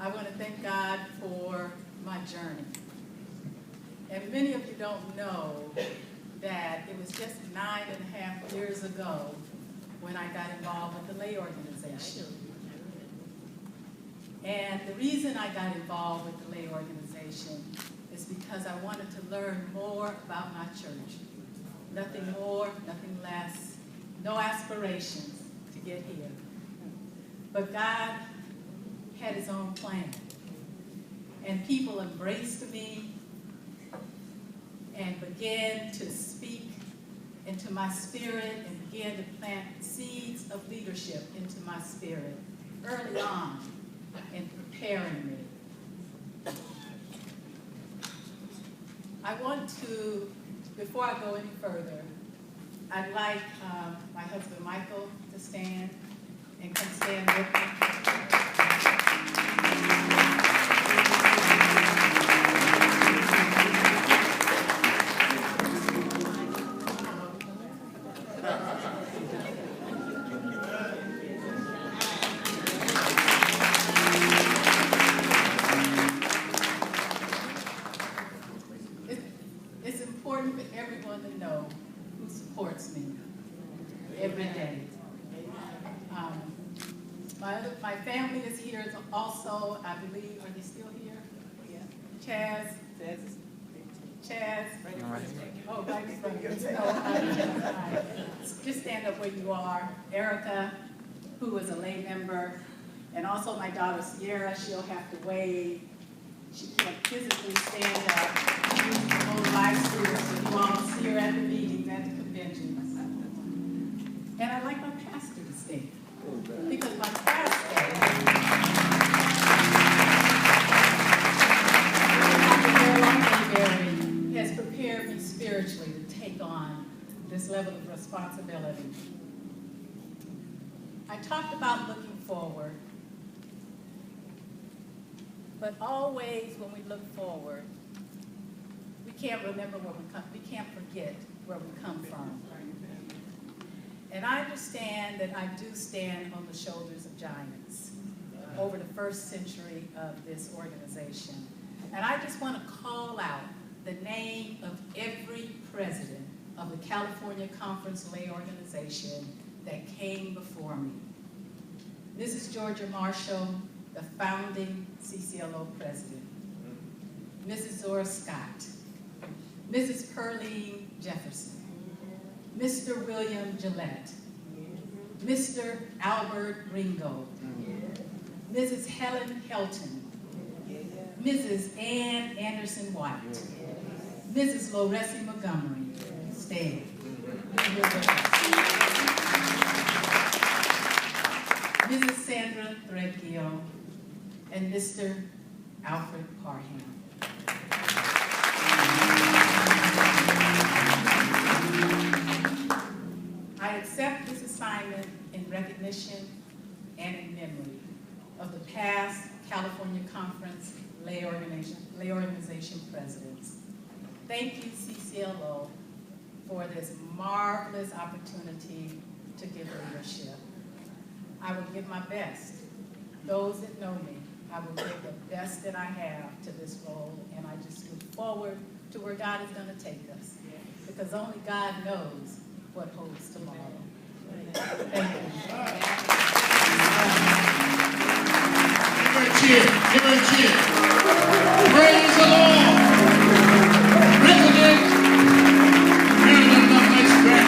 I want to thank God for my journey. And many of you don't know that it was just 9.5 years ago when I got involved with the lay organization. And the reason I got involved with the lay organization is because I wanted to learn more about my church. Nothing more, nothing less, no aspirations to get here. But God had his own plan. And people embraced me and began to speak into my spirit and began to plant seeds of leadership into my spirit early on in preparing me. I want to, before I go any further, I'd like my husband Michael to stand and come stand with me. It's important for everyone to know who supports me every day. My family is here also, I believe. Are they still here? Yeah. Chaz. Oh, right in front of you. No, just stand up where you are. Erica, who is a lay member, and also my daughter Sierra. She'll have to wave. She can't physically stand up. She's the whole life student, so you all see her at the meetings, at the conventions. And I'd like my pastor to stand, because my pastor, has prepared me spiritually to take on this level of responsibility. I talked about looking forward, but always when we look forward, we can't remember where we come. We can't forget where we come from. And I understand that I do stand on the shoulders of giants over the first century of this organization. And I just want to call out the name of every president of the California Conference Lay Organization that came before me. Mrs. Georgia Marshall, the founding CCLO president. Mrs. Zora Scott. Mrs. Pearline Jefferson. Mr. William Gillette. Mr. Albert Ringo. Mrs. Helen Helton. Mrs. Ann Anderson White. Mrs. Loressie Montgomery. Stand. Mrs. Sandra Threadgill. And Mr. Alfred Parham. I accept this assignment in recognition and in memory of the past California Conference Lay Organization presidents. Thank you, CCLO, for this marvelous opportunity to give leadership. I will give my best. Those that know me, I will give the best that I have to this role, and I just look forward to where God is going to take us, because only God knows what holds tomorrow. Thank you. Give her a cheer. Praise the Lord. President Marilyn Lovelace-Grant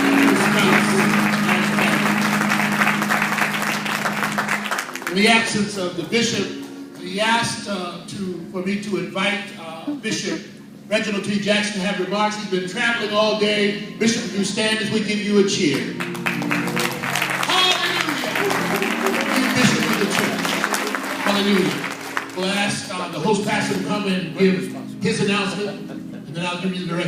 in the absence of the bishop, he asked for me to invite Bishop Reginald T. Jackson to have remarks. He's been traveling all day. Bishop, would you stand as we give you a cheer? Hallelujah! Give Bishop to the church. Hallelujah. We'll ask the host pastor to come and give his announcement, and then I'll give you the rest.